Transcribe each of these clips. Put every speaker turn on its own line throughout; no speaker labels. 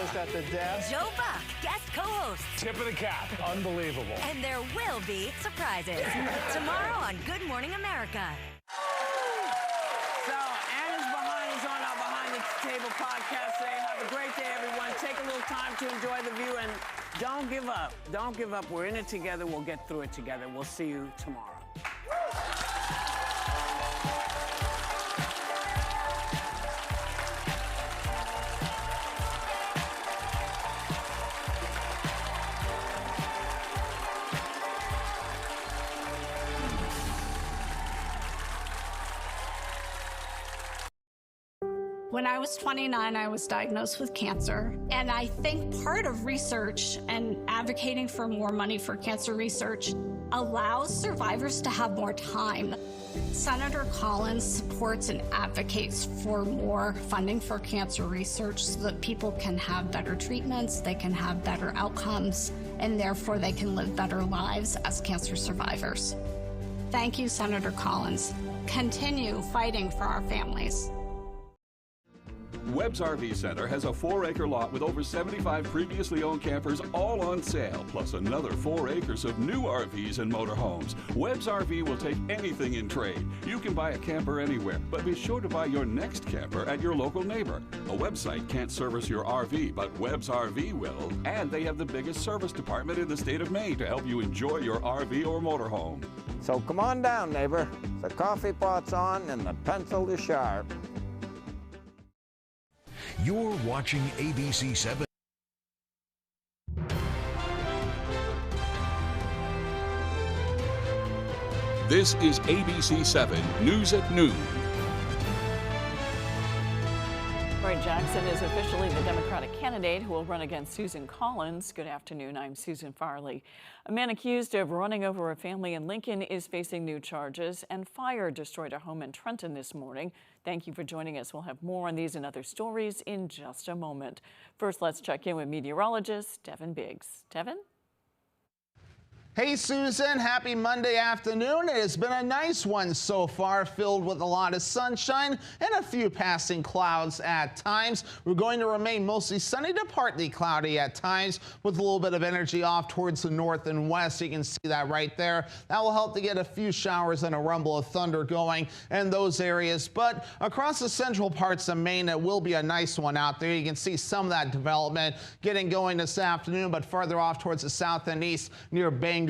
breakfast at the desk.
Joe Buck, guest co-host.
Tip of the cap. Unbelievable.
And there will be surprises. Tomorrow on Good Morning America.
So, Anna's behind us on our Behind the Table podcast today. Have a great day, everyone. Take a little time to enjoy the view and don't give up. Don't give up. We're in it together. We'll get through it together. We'll see you tomorrow.
When I was 29, I was diagnosed with cancer. And I think part of research and advocating for more money for cancer research allows survivors to have more time. Senator Collins supports and advocates for more funding for cancer research so that people can have better treatments, they can have better outcomes, and therefore they can live better lives as cancer survivors. Thank you, Senator Collins. Continue fighting for our families.
Webb's RV Center has a 4-acre lot with over 75 previously owned campers all on sale, plus another 4 acres of new RVs and motorhomes. Webb's RV will take anything in trade. You can buy a camper anywhere, but be sure to buy your next camper at your local neighbor. A website can't service your RV, but Webb's RV will. And they have the biggest service department in the state of Maine to help you enjoy your RV or motorhome.
So come on down, neighbor. The coffee pot's on and the pencil is sharp.
You're watching ABC 7.
This is ABC 7 News at Noon.
Troy Jackson is officially the Democratic candidate who will run against Susan Collins. Good afternoon, I'm Susan Farley. A man accused of running over a family in Lincoln is facing new charges, and fire destroyed a home in Trenton this morning. Thank you for joining us. We'll have more on these and other stories in just a moment. First, let's check in with meteorologist Devin Biggs. Devin?
Hey Susan, happy Monday afternoon. It has been a nice one so far, filled with a lot of sunshine and a few passing clouds at times. We're going to remain mostly sunny to partly cloudy at times with a little bit of energy off towards the north and west. You can see that right there. That will help to get a few showers and a rumble of thunder going in those areas. But across the central parts of Maine, it will be a nice one out there. You can see some of that development getting going this afternoon, but farther off towards the south and east near Bangor,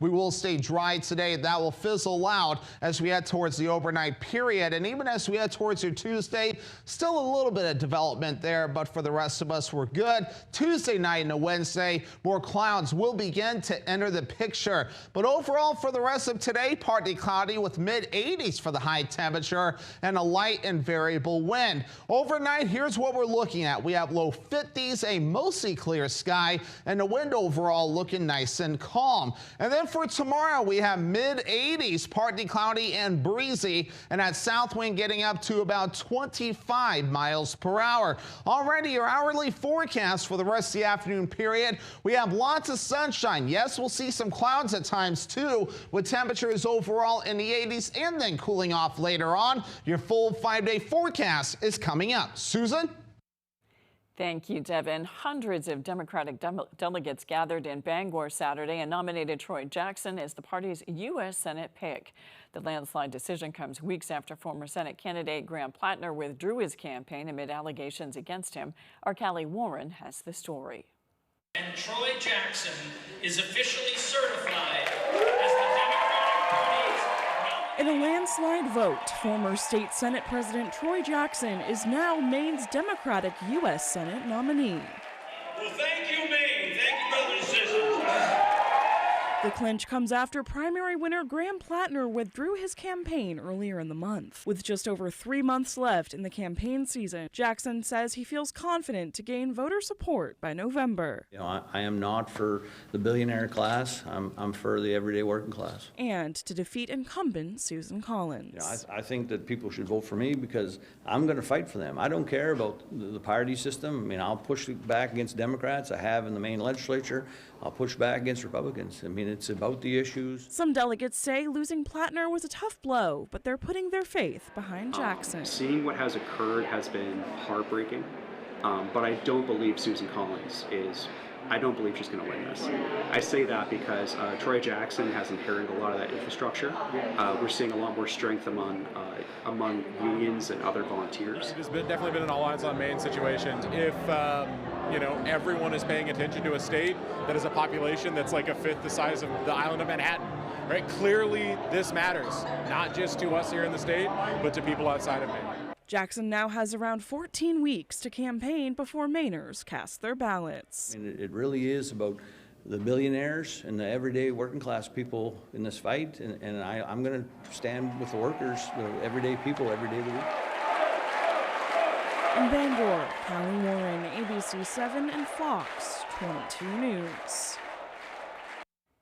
we will stay dry today. That will fizzle out as we head towards the overnight period. And even as we head towards your Tuesday, still a little bit of development there, but for the rest of us, we're good. Tuesday night and a Wednesday, more clouds will begin to enter the picture. But overall, for the rest of today, partly cloudy with mid-80s for the high temperature and a light and variable wind. Overnight, here's what we're looking at. We have low 50s, a mostly clear sky, and the wind overall looking nice and calm. And then for tomorrow, we have mid-80s, partly cloudy and breezy, and that south wind getting up to about 25 miles per hour. Already your hourly forecast for the rest of the afternoon period, we have lots of sunshine. Yes, we'll see some clouds at times too, with temperatures overall in the 80s and then cooling off later on. Your full 5-day forecast is coming up. Susan?
Thank you, Devin. Hundreds of Democratic delegates gathered in Bangor Saturday and nominated Troy Jackson as the party's U.S. Senate pick. The landslide decision comes weeks after former Senate candidate Graham Plattner withdrew his campaign amid allegations against him. Our Callie Warren has the story.
And Troy Jackson is officially certified as the Democratic Party's.
In a landslide vote, former state Senate President Troy Jackson is now Maine's Democratic U.S. Senate nominee.
Well, thank you, Maine. Thank you, brothers and sisters.
The clinch comes after primary winner Graham Plattner withdrew his campaign earlier in the month. With just over 3 months left in the campaign season, Jackson says he feels confident to gain voter support by November.
I am not for the billionaire class. I'm for the everyday working class.
And to defeat incumbent Susan Collins.
I think that people should vote for me because I'm going to fight for them. I don't care about the party system. I mean, I'll push back against Democrats. I have in the Maine legislature. I'll push back against Republicans. I mean, it's about the issues.
Some delegates say losing Plattner was a tough blow, but they're putting their faith behind Jackson.
Seeing what has occurred has been heartbreaking. But I don't believe Susan Collins I don't believe she's going to win this. I say that because Troy Jackson has inherited a lot of that infrastructure. We're seeing a lot more strength among unions and other volunteers.
It's definitely been an all eyes on Maine situation. If everyone is paying attention to a state that has a population that's like a fifth the size of the island of Manhattan, right? Clearly, this matters, not just to us here in the state, but to people outside of Maine.
Jackson now has around 14 weeks to campaign before Mainers cast their ballots.
And it really is about the billionaires and the everyday working class people in this fight, and I'm going to stand with the workers, the everyday people, every day of the week.
In Bangor, Callie Warren, ABC 7 and Fox 22 News.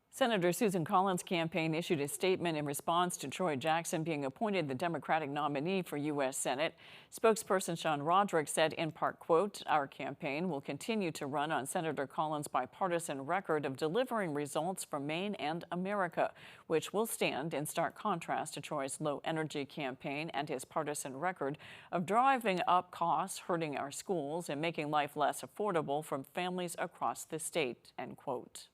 Senator Susan Collins' campaign issued a statement in response to Troy Jackson being appointed the Democratic nominee for U.S. Senate. Spokesperson Sean Roderick said in part, quote, "Our campaign will continue to run on Senator Collins' bipartisan record of delivering results for Maine and America, which will stand in stark contrast to Troy's low-energy campaign and his partisan record of driving up costs, hurting our schools, and making life less affordable for families across the state," end quote.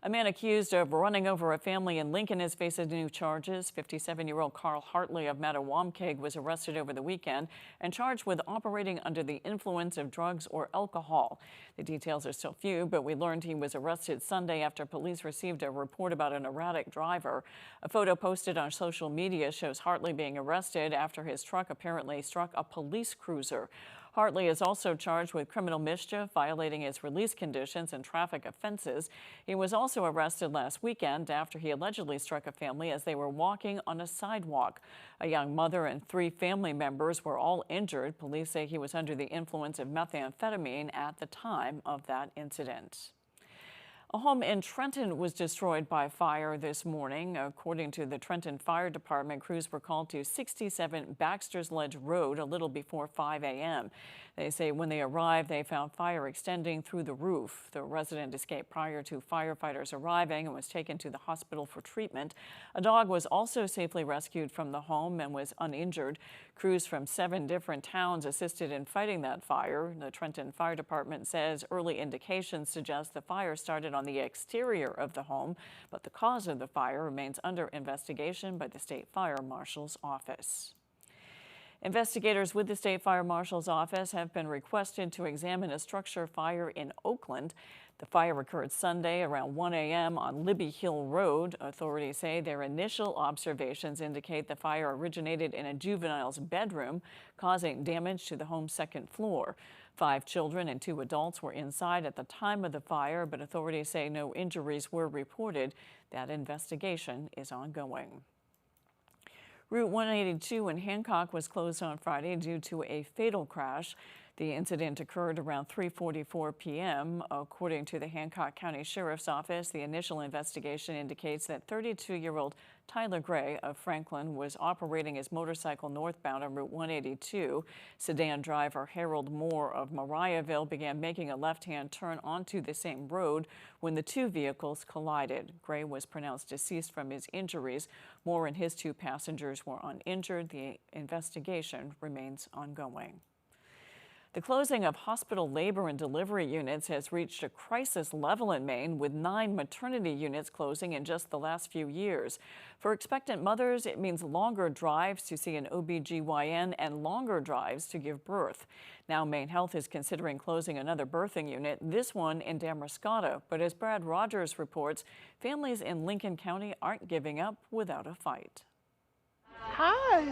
A man accused of running over a family in Lincoln is facing new charges. 57-year-old Carl Hartley of Mattawamkeag was arrested over the weekend and charged with operating under the influence of drugs or alcohol. The details are still few, but we learned he was arrested Sunday after police received a report about an erratic driver. A photo posted on social media shows Hartley being arrested after his truck apparently struck a police cruiser. Hartley is also charged with criminal mischief, violating his release conditions, and traffic offenses. He was also arrested last weekend after he allegedly struck a family as they were walking on a sidewalk. A young mother and 3 family members were all injured. Police say he was under the influence of methamphetamine at the time of that incident. A home in Trenton was destroyed by fire this morning. According to the Trenton Fire Department, crews were called to 67 Baxter's Ledge Road a little before 5 a.m. They say when they arrived, they found fire extending through the roof. The resident escaped prior to firefighters arriving and was taken to the hospital for treatment. A dog was also safely rescued from the home and was uninjured. Crews from 7 different towns assisted in fighting that fire. The Trenton Fire Department says early indications suggest the fire started on the exterior of the home, but the cause of the fire remains under investigation by the State Fire Marshal's Office. Investigators with the State Fire Marshal's Office have been requested to examine a structure fire in Oakland. The fire occurred Sunday around 1 a.m. on Libby Hill Road. Authorities say their initial observations indicate the fire originated in a juvenile's bedroom, causing damage to the home's second floor. 5 children and 2 adults were inside at the time of the fire, but authorities say no injuries were reported. That investigation is ongoing. Route 182 in Hancock was closed on Friday due to a fatal crash. The incident occurred around 3:44 p.m. According to the Hancock County Sheriff's Office, the initial investigation indicates that 32-year-old Tyler Gray of Franklin was operating his motorcycle northbound on Route 182. Sedan driver Harold Moore of Mariahville began making a left-hand turn onto the same road when the 2 vehicles collided. Gray was pronounced deceased from his injuries. Moore and his 2 passengers were uninjured. The investigation remains ongoing. The closing of hospital labor and delivery units has reached a crisis level in Maine, with 9 maternity units closing in just the last few years. For expectant mothers, it means longer drives to see an OB/GYN and longer drives to give birth. Now Maine Health is considering closing another birthing unit, this one in Damariscotta. But as Brad Rogers reports, families in Lincoln County aren't giving up without a fight.
Hi.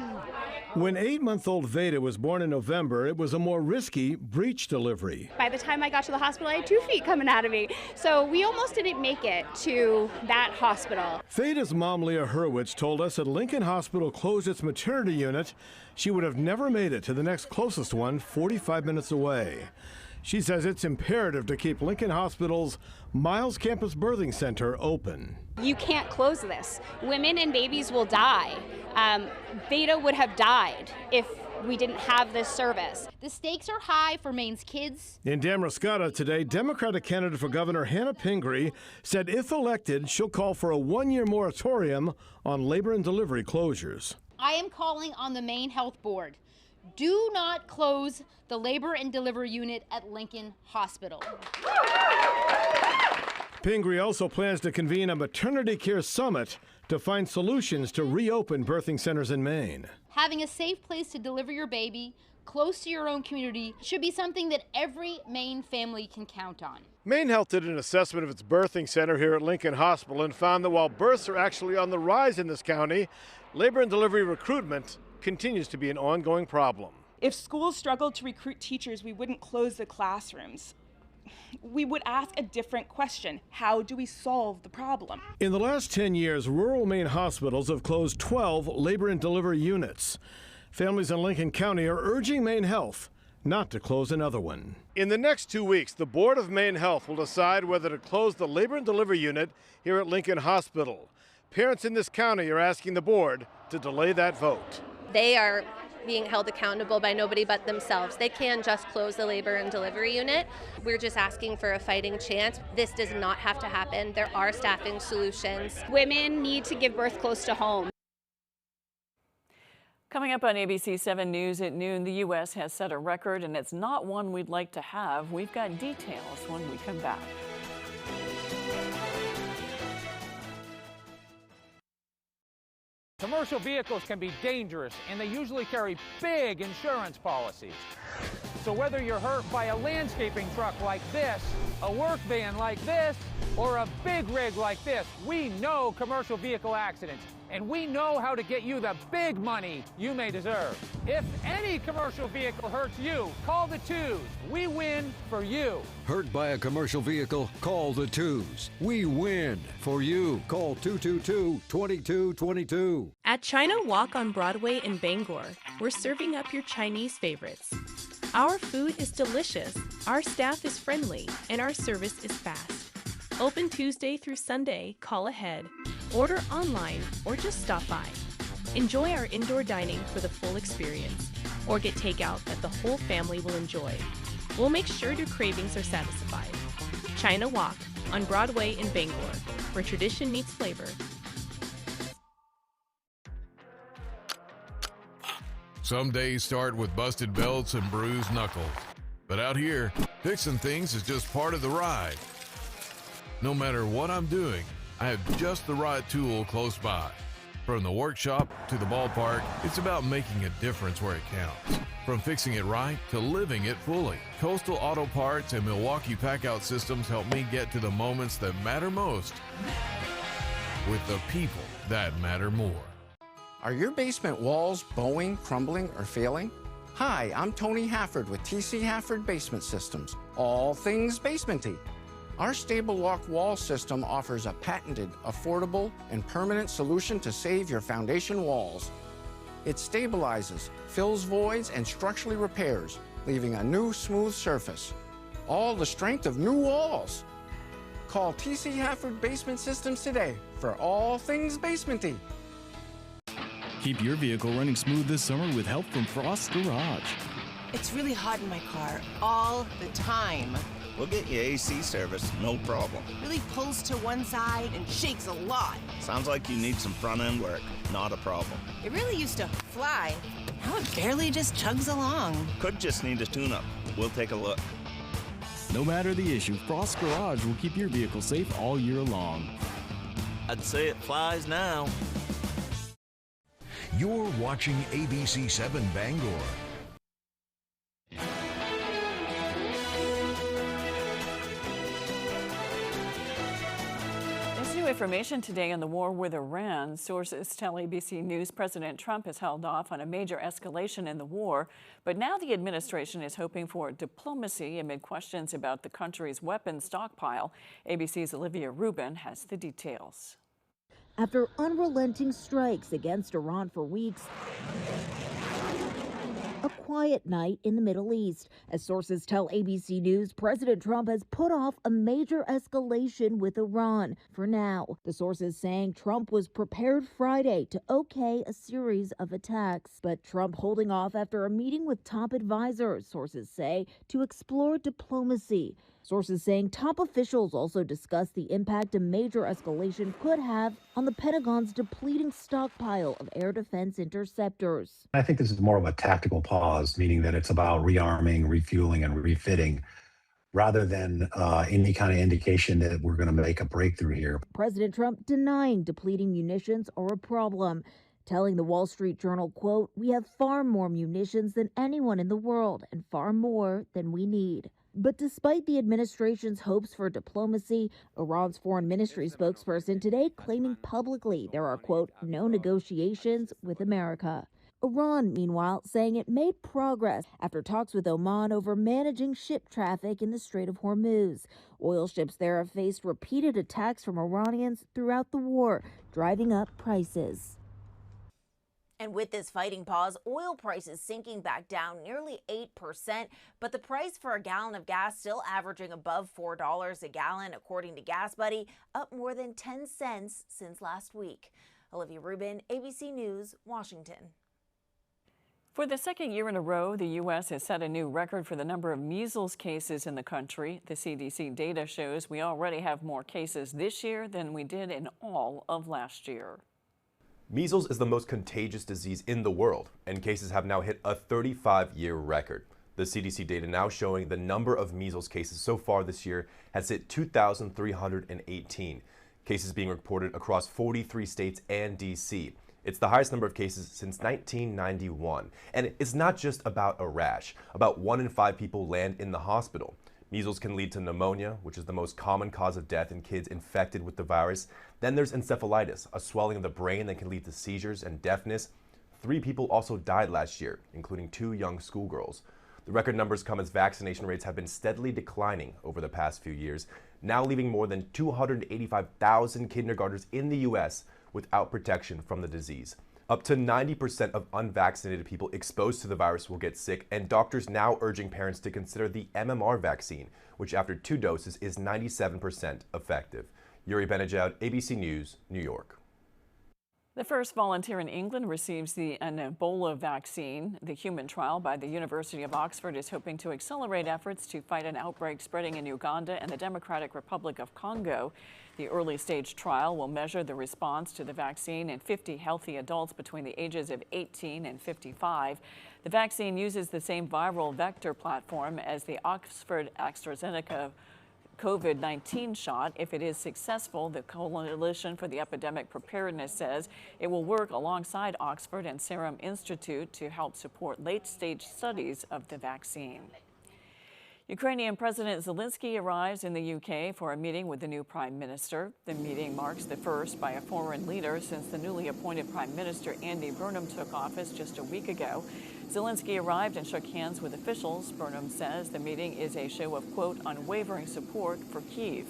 When 8-month-old Veda was born in November, it was a more risky breech delivery.
By the time I got to the hospital, I had 2 feet coming out of me. So we almost didn't make it to that hospital.
Veda's mom, Leah Hurwitz, told us that Lincoln Hospital closed its maternity unit. She would have never made it to the next closest one, 45 minutes away. She says it's imperative to keep Lincoln Hospital's Miles Campus Birthing Center open.
You can't close this. Women and babies will die. Veda would have died if we didn't have this service.
The stakes are high for Maine's kids.
In Damariscotta today, Democratic candidate for Governor Hannah Pingree said if elected, she'll call for a 1-year moratorium on labor and delivery closures.
I am calling on the Maine Health Board. Do not close the labor and delivery unit at Lincoln Hospital.
Pingree also plans to convene a maternity care summit to find solutions to reopen birthing centers in Maine.
Having a safe place to deliver your baby close to your own community should be something that every Maine family can count on.
Maine Health did an assessment of its birthing center here at Lincoln Hospital and found that while births are actually on the rise in this county, labor and delivery recruitment continues to be an ongoing problem.
If schools struggled to recruit teachers, we wouldn't close the classrooms. We would ask a different question. How do we solve the problem?
In the last 10 years, rural Maine hospitals have closed 12 labor and delivery units. Families in Lincoln County are urging Maine Health not to close another one. In the next 2 weeks, the Board of Maine Health will decide whether to close the labor and delivery unit here at Lincoln Hospital. Parents in this county are asking the board to delay that vote.
They are being held accountable by nobody but themselves. They can just close the labor and delivery unit. We're just asking for a fighting chance. This does not have to happen. There are staffing solutions.
Women need to give birth close to home.
Coming up on ABC 7 News at noon, the U.S. has set a record, and it's not one we'd like to have. We've got details when we come back.
Commercial vehicles can be dangerous, and they usually carry big insurance policies. So whether you're hurt by a landscaping truck like this, a work van like this, or a big rig like this, we know commercial vehicle accidents, and we know how to get you the big money you may deserve. If any commercial vehicle hurts you, call the twos. We win for you.
Hurt by a commercial vehicle? Call the twos. We win for you. Call 222-2222.
At China Walk on Broadway in Bangor, we're serving up your Chinese favorites. Our food is delicious, our staff is friendly, and our service is fast. Open Tuesday through Sunday. Call ahead, order online, or just stop by. Enjoy our indoor dining for the full experience, or get takeout that the whole family will enjoy. We'll make sure your cravings are satisfied. China Walk on Broadway in Bangor, where tradition meets flavor.
Some days start with busted belts and bruised knuckles. But out here, fixing things is just part of the ride. No matter what I'm doing, I have just the right tool close by. From the workshop to the ballpark, it's about making a difference where it counts. From fixing it right to living it fully. Coastal Auto Parts and Milwaukee Packout Systems help me get to the moments that matter most with the people that matter more.
Are your basement walls bowing, crumbling, or failing? Hi, I'm Tony Hafford with TC Hafford Basement Systems, all things basementy. Our Stable Walk wall system offers a patented, affordable, and permanent solution to save your foundation walls. It stabilizes, fills voids, and structurally repairs, leaving a new smooth surface. All the strength of new walls. Call TC Hafford Basement Systems today for all things basementy.
Keep your vehicle running smooth this summer with help from Frost's Garage.
It's really hot in my car all the time.
We'll get you AC service, no problem.
Really pulls to one side and shakes a lot.
Sounds like you need some front-end work, not a problem.
It really used to fly. Now it barely just chugs along.
Could just need a tune-up. We'll take a look.
No matter the issue, Frost's Garage will keep your vehicle safe all year long.
I'd say it flies now.
You're watching ABC 7 Bangor.
There's new information today on the war with Iran. Sources tell ABC News President Trump has held off on a major escalation in the war, but now the administration is hoping for diplomacy amid questions about the country's weapons stockpile. ABC's Olivia Rubin has the details.
After unrelenting strikes against Iran for weeks, a quiet night in the Middle East. As sources tell ABC News, President Trump has put off a major escalation with Iran for now. The sources saying Trump was prepared Friday to okay a series of attacks, but Trump holding off after a meeting with top advisors, sources say, to explore diplomacy. Sources saying top officials also discussed the impact a major escalation could have on the Pentagon's depleting stockpile of air defense interceptors.
I think this is more of a tactical pause, meaning that it's about rearming, refueling, and refitting, rather than any kind of indication that we're going to make a breakthrough here.
President Trump denying depleting munitions are a problem, telling the Wall Street Journal, quote, "We have far more munitions than anyone in the world and far more than we need." But despite the administration's hopes for diplomacy, Iran's foreign ministry spokesperson today claiming publicly there are, quote, "no negotiations with America." Iran, meanwhile, saying it made progress after talks with Oman over managing ship traffic in the Strait of Hormuz. Oil ships there have faced repeated attacks from Iranians throughout the war, driving up prices.
And with this fighting pause, oil prices sinking back down nearly 8%, but the price for a gallon of gas still averaging above $4 a gallon, according to GasBuddy, up more than 10 cents since last week. Olivia Rubin, ABC News, Washington.
For the second year in a row, the U.S. has set a new record for the number of measles cases in the country. The CDC data shows we already have more cases this year than we did in all of last year.
Measles is the most contagious disease in the world, and cases have now hit a 35-year record. The CDC data now showing the number of measles cases so far this year has hit 2,318. Cases being reported across 43 states and D.C. It's the highest number of cases since 1991. And it's not just about a rash. About 1 in 5 people land in the hospital. Measles can lead to pneumonia, which is the most common cause of death in kids infected with the virus. Then there's encephalitis, a swelling of the brain that can lead to seizures and deafness. 3 people also died last year, including 2 young schoolgirls. The record numbers come as vaccination rates have been steadily declining over the past few years, now leaving more than 285,000 kindergartners in the U.S. without protection from the disease. Up to 90% of unvaccinated people exposed to the virus will get sick, and doctors now urging parents to consider the MMR vaccine, which after 2 doses is 97% effective. Yuri Benejoud, ABC News, New York.
The first volunteer in England receives an Ebola vaccine. The human trial by the University of Oxford is hoping to accelerate efforts to fight an outbreak spreading in Uganda and the Democratic Republic of Congo. The early stage trial will measure the response to the vaccine in 50 healthy adults between the ages of 18 and 55. The vaccine uses the same viral vector platform as the Oxford AstraZeneca COVID-19 shot. If it is successful, the Coalition for the Epidemic Preparedness says it will work alongside Oxford and Serum Institute to help support late-stage studies of the vaccine. Ukrainian President Zelensky arrives in the UK for a meeting with the new prime minister. The meeting marks the first by a foreign leader since the newly appointed Prime Minister Andy Burnham took office just a week ago. Zelensky arrived and shook hands with officials. Burnham says the meeting is a show of, quote, unwavering support for Kyiv.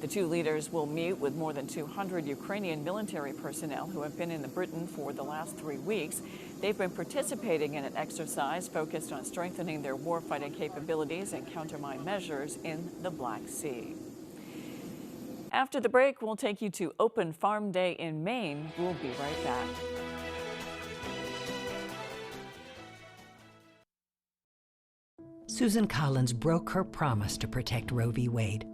The two leaders will meet with more than 200 Ukrainian military personnel who have been in Britain for the last 3 weeks. They've been participating in an exercise focused on strengthening their warfighting capabilities and countermine measures in the Black Sea. After the break, we'll take you to Open Farm Day in Maine. We'll be right back.
Susan Collins broke her promise to protect Roe v. Wade.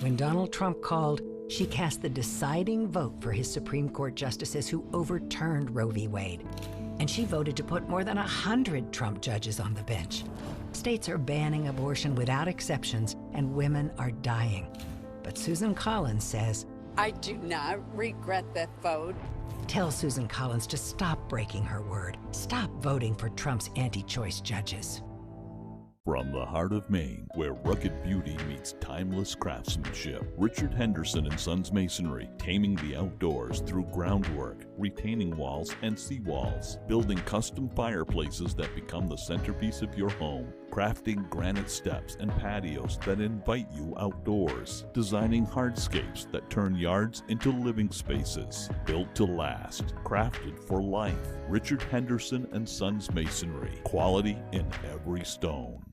When Donald Trump called, she cast the deciding vote for his Supreme Court justices who overturned Roe v. Wade. And she voted to put more than 100 Trump judges on the bench. States are banning abortion without exceptions, and women are dying. But Susan Collins says,
I do not regret that vote.
Tell Susan Collins to stop breaking her word. Stop voting for Trump's anti-choice judges.
From the heart of Maine, where rugged beauty meets timeless craftsmanship, Richard Henderson & Sons Masonry, taming the outdoors through groundwork, retaining walls and seawalls, building custom fireplaces that become the centerpiece of your home, crafting granite steps and patios that invite you outdoors, designing hardscapes that turn yards into living spaces, built to last, crafted for life. Richard Henderson & Sons Masonry, quality in every stone.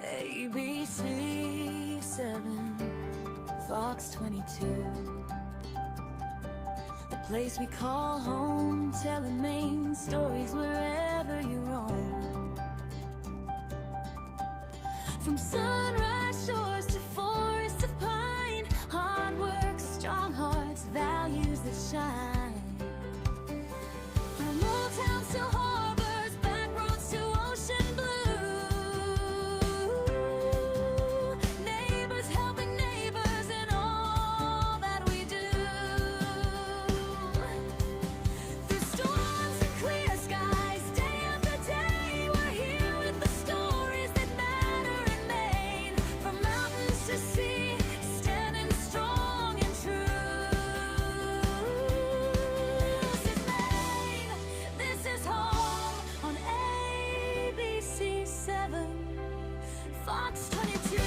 ABC 7, Fox 22. The place we call home, telling Maine From sunrise shores to forests of pine, hard work, strong hearts, values that shine. From old towns to harbors, back roads to ocean blue. Neighbors helping neighbors in all that we do. Through storms and clear skies, day after day, we're here with the stories that matter in Maine. From mountains to sea, standing strong and true. This is Maine, this is home on ABC 7, Fox 22.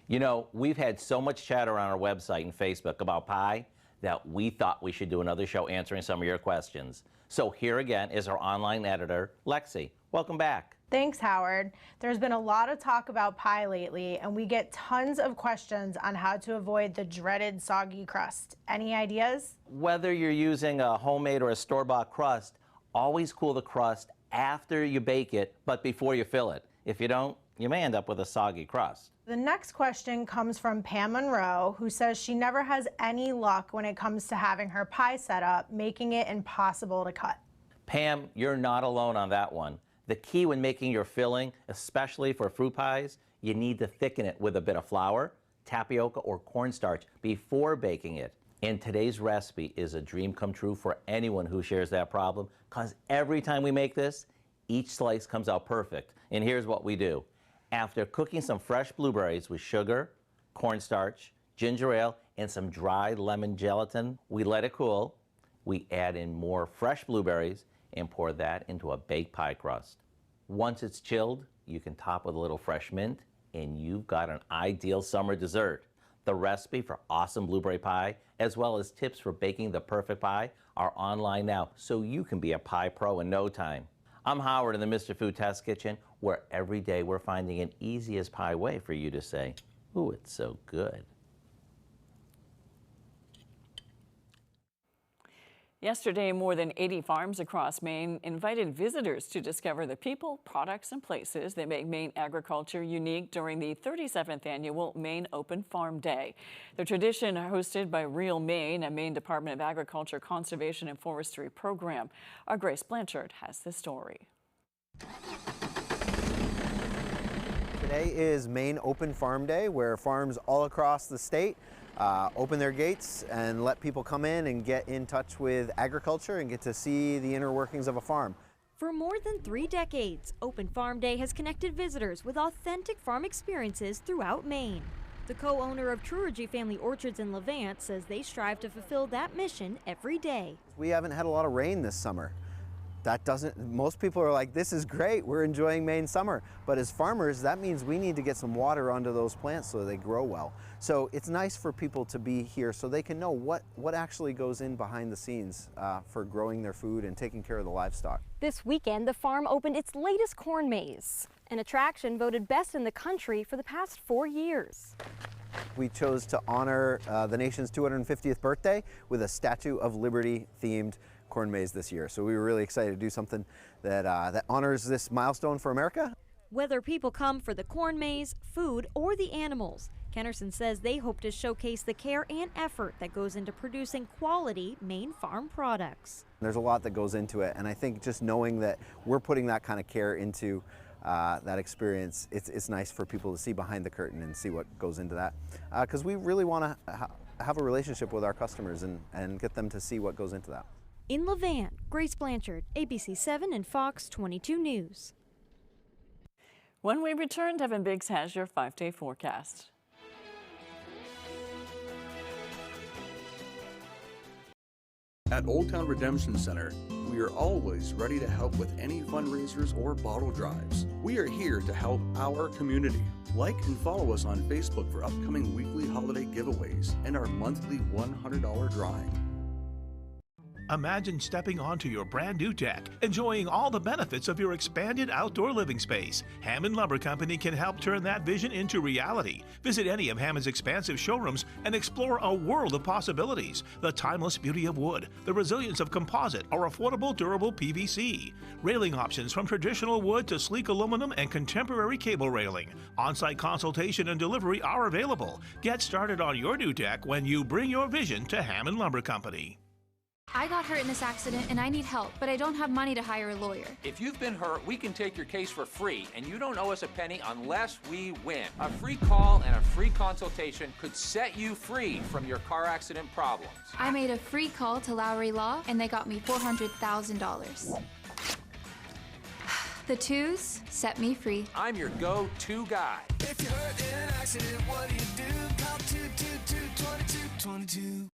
You know, we've had so much chatter on our website and Facebook about pie that we thought we should do another show answering some of your questions. So here again is our online editor, Lexi. Welcome back.
Thanks, Howard. There's been a lot of talk about pie lately, and we get tons of questions on how to avoid the dreaded soggy crust. Any ideas?
Whether you're using a homemade or a store-bought crust, always cool the crust after you bake it, but before you fill it. If you don't, you may end up with a soggy crust.
The next question comes from Pam Monroe, who says she never has any luck when it comes to having her pie set up, making it impossible to cut.
Pam, you're not alone on that one. The key when making your filling, especially for fruit pies, you need to thicken it with a bit of flour, tapioca, or cornstarch before baking it. And today's recipe is a dream come true for anyone who shares that problem, because every time we make this, each slice comes out perfect. And here's what we do. After cooking some fresh blueberries with sugar, cornstarch, ginger ale, and some dried lemon gelatin, we let it cool. We add in more fresh blueberries and pour that into a baked pie crust. Once it's chilled, you can top with a little fresh mint, and you've got an ideal summer dessert. The recipe for awesome blueberry pie, as well as tips for baking the perfect pie, are online now, so you can be a pie pro in no time. I'm Howard in the Mr. Food Test Kitchen, where every day we're finding an easy as pie way for you to say, ooh, it's so good.
Yesterday, more than 80 farms across Maine invited visitors to discover the people, products, and places that make Maine agriculture unique during the 37th annual Maine Open Farm Day. The tradition hosted by Real Maine, a Maine Department of Agriculture, Conservation, and Forestry program. Our Grace Blanchard has the story.
Today is Maine Open Farm Day, where farms all across the state open their gates and let people come in and get in touch with agriculture and get to see the inner workings of a farm.
For more than 3 decades, Open Farm Day has connected visitors with authentic farm experiences throughout Maine. The co-owner of Truergy Family Orchards in Levant says they strive to fulfill that mission every day.
We haven't had a lot of rain this summer. Most people are like, this is great, we're enjoying Maine summer. But as farmers, that means we need to get some water onto those plants so they grow well. So it's nice for people to be here so they can know what actually goes in behind the scenes for growing their food and taking care of the livestock.
This weekend, the farm opened its latest corn maze, an attraction voted best in the country for the past 4 years.
We chose to honor the nation's 250th birthday with a Statue of Liberty themed corn maze this year. So we were really excited to do something that honors this milestone for America.
Whether people come for the corn maze, food, or the animals, Kennerson says they hope to showcase the care and effort that goes into producing quality Maine farm products.
There's a lot that goes into it, and I think just knowing that we're putting that kind of care into that experience, it's nice for people to see behind the curtain and see what goes into that. Because we really want to have a relationship with our customers and get them to see what goes into that.
In Levant, Grace Blanchard, ABC 7 and Fox 22 News.
When we return, Devin Biggs has your 5-day forecast.
At Old Town Redemption Center,
We are always ready to help with any fundraisers or bottle drives. We are here to help our community. Like and follow us on Facebook for upcoming weekly holiday giveaways and our monthly $100 drawing.
Imagine stepping onto your brand new deck, enjoying all the benefits of your expanded outdoor living space. Hammond Lumber Company can help turn that vision into reality. Visit any of Hammond's expansive showrooms and explore a world of possibilities. The timeless beauty of wood, the resilience of composite or affordable durable PVC. Railing options from traditional wood to sleek aluminum and contemporary cable railing. On-site consultation and delivery are available. Get started on your new deck when you bring your vision to Hammond Lumber Company.
I got hurt in this accident and I need help, but I don't have money to hire a lawyer.
If you've been hurt, we can take your case for free, and you don't owe us a penny unless we win. A free call and a free consultation could set you free from your car accident problems.
I made a free call to Lowry Law, and they got me $400,000. The twos set me free.
I'm your go-to guy.
If you're hurt in an accident, what do? Call 222-2222.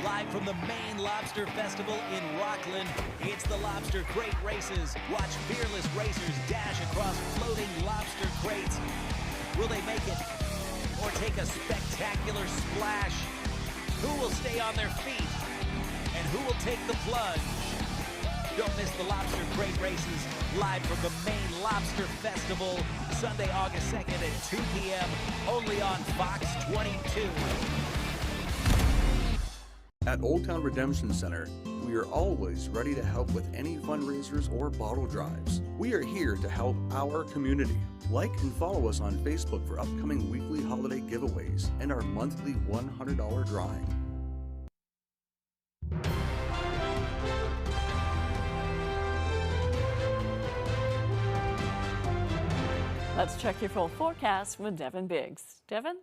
Live from the Maine Lobster Festival in Rockland, it's the Lobster Crate Races. Watch fearless racers dash across floating lobster crates. Will they make it or take a spectacular splash? Who will stay on their feet and who will take the plunge? Don't miss the Lobster Crate Races live from the Maine Lobster Festival, Sunday, August 2nd at 2 p.m. only on Fox 22.
At Old Town Redemption Center, we are always ready to help with any fundraisers or bottle drives. We are here to help our community. Like and follow us on Facebook for upcoming weekly holiday giveaways and our monthly $100 drawing.
Let's check your full forecast with Devin Biggs. Devin?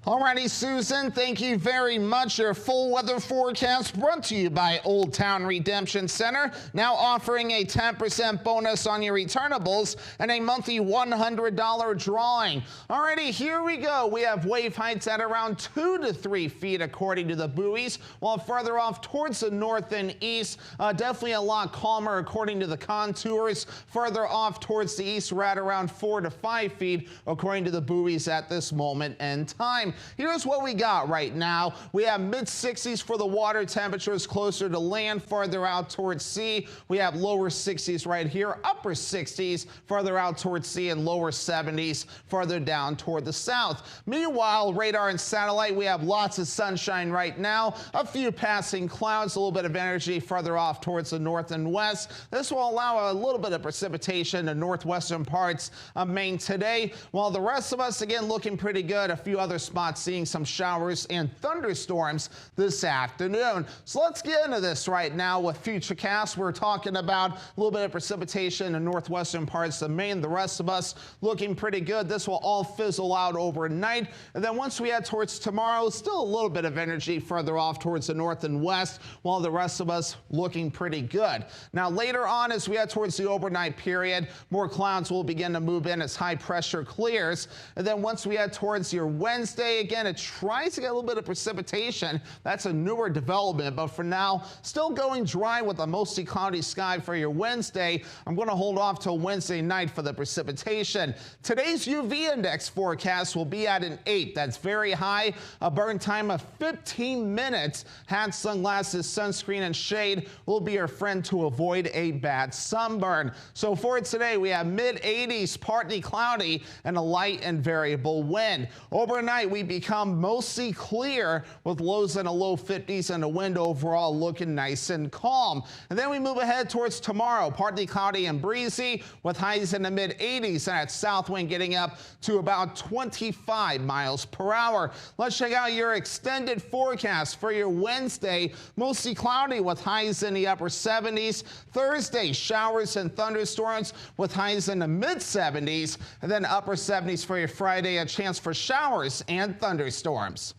Alrighty, Susan, thank you very much. Your full weather forecast brought to you by Old Town Redemption Center, now offering a 10% bonus on your returnables and a monthly $100 drawing. Alrighty, here we go. We have wave heights at around 2 to 3 feet according to the buoys, while further off towards the north and east, definitely a lot calmer according to the contours. Further off towards the east, we're at around 4 to 5 feet according to the buoys at this moment in time. Here's what we got right now. We have mid-60s for the water temperatures closer to land, farther out towards sea. We have lower 60s right here, upper 60s further out towards sea, and lower 70s further down toward the south. Meanwhile, radar and satellite, we have lots of sunshine right now, a few passing clouds, a little bit of energy further off towards the north and west. This will allow a little bit of precipitation in northwestern parts of Maine today, while the rest of us, again, looking pretty good. A few other spots seeing some showers and thunderstorms this afternoon. So let's get into this right now with Futurecast. We're talking about a little bit of precipitation in northwestern parts of Maine. The rest of us looking pretty good. This will all fizzle out overnight. And then once we head towards tomorrow, still a little bit of energy further off towards the north and west, while the rest of us looking pretty good. Now later on, as we head towards the overnight period, more clouds will begin to move in as high pressure clears. And then once we head towards your Wednesday, again, it tries to get a little bit of precipitation. That's a newer development, but for now, still going dry with a mostly cloudy sky for your Wednesday. I'm going to hold off till Wednesday night for the precipitation. Today's UV index forecast will be at an 8. That's very high. A burn time of 15 minutes. Hats, sunglasses, sunscreen, and shade will be your friend to avoid a bad sunburn. So for today, we have mid-80s, partly cloudy, and a light and variable wind. Overnight, we become mostly clear with lows in the low 50s and the wind overall looking nice and calm. And then we move ahead towards tomorrow, partly cloudy and breezy with highs in the mid 80s and that south wind getting up to about 25 miles per hour. Let's check out your extended forecast for your Wednesday. Mostly cloudy with highs in the upper 70s. Thursday, showers and thunderstorms with highs in the mid 70s, and then upper 70s for your Friday, a chance for showers and thunderstorms.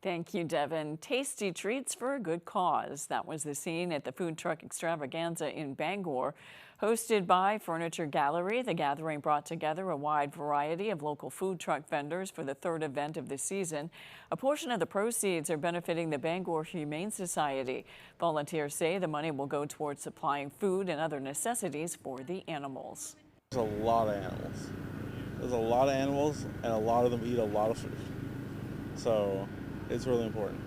Thank you, Devin. Tasty treats for a good cause. That was the scene at the food truck extravaganza in Bangor. Hosted by Furniture Gallery, the gathering brought together a wide variety of local food truck vendors for the third event of the season. A portion of the proceeds are benefiting the Bangor Humane Society. Volunteers say the money will go towards supplying food and other necessities for the animals.
There's a lot of animals. There's a lot of animals, and a lot of them eat a lot of food. So it's really important.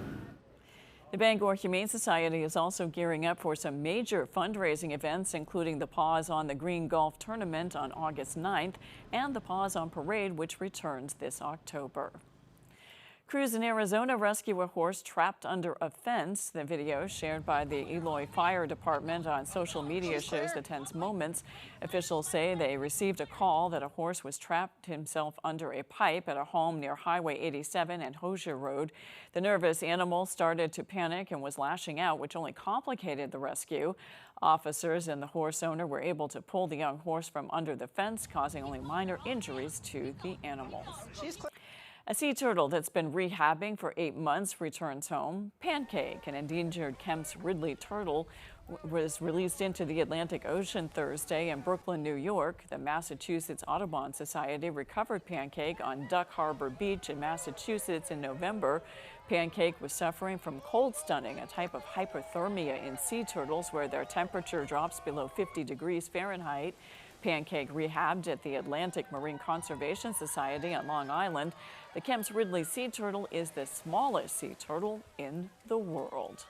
The Bangor Humane Society is also gearing up for some major fundraising events, including the Paws on the Green Golf Tournament on August 9th and the Paws on Parade, which returns this October. Crews in Arizona rescue a horse trapped under a fence. The video shared by the Eloy Fire Department on social media shows the tense moments. Officials say they received a call that a horse was trapped himself under a pipe at a home near Highway 87 and Hosier Road. The nervous animal started to panic and was lashing out, which only complicated the rescue. Officers and the horse owner were able to pull the young horse from under the fence, causing only minor injuries to the animals. A sea turtle that's been rehabbing for 8 months returns home. Pancake, an endangered Kemp's Ridley turtle, was released into the Atlantic Ocean Thursday in Brooklyn, New York. The Massachusetts Audubon Society recovered Pancake on Duck Harbor Beach in Massachusetts in November. Pancake was suffering from cold stunning, a type of hypothermia in sea turtles where their temperature drops below 50 degrees Fahrenheit. Pancake rehabbed at the Atlantic Marine Conservation Society on Long Island. The Kemp's Ridley sea turtle is the smallest sea turtle in the world.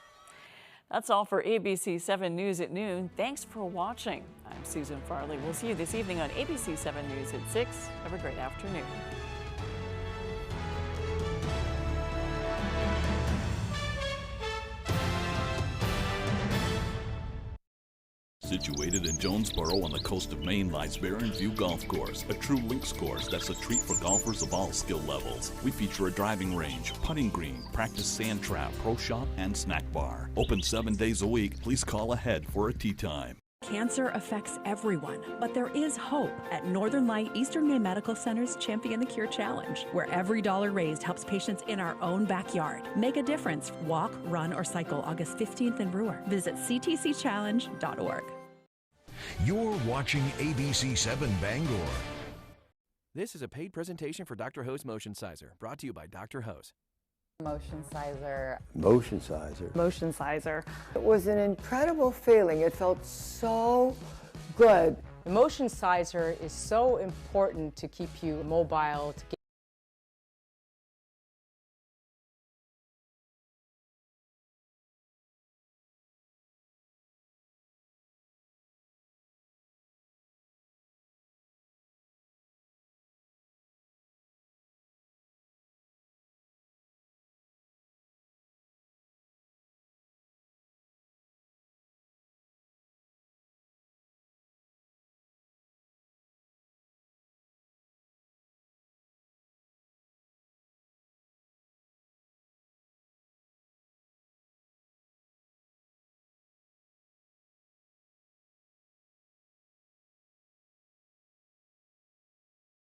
That's all for ABC 7 News at noon. Thanks for watching. I'm Susan Farley. We'll see you this evening on ABC 7 News at 6. Have a great afternoon.
Situated in Jonesboro on the coast of Maine lies Barren View Golf Course, a true links course that's a treat for golfers of all skill levels. We feature a driving range, putting green, practice sand trap, pro shop, and snack bar. Open 7 days a week. Please call ahead for a tee time.
Cancer affects everyone, but there is hope at Northern Light Eastern Maine Medical Center's Champion the Cure Challenge, where every dollar raised helps patients in our own backyard. Make a difference. Walk, run, or cycle August 15th in Brewer. Visit ctcchallenge.org.
You're watching ABC 7 Bangor.
This is a paid presentation for Dr. Ho's Motion Sizer, brought to you by Dr. Ho's.
Motion Sizer.
Motion Sizer.
Motion Sizer.
It was an incredible feeling. It felt so good.
The Motion Sizer is so important to keep you mobile, to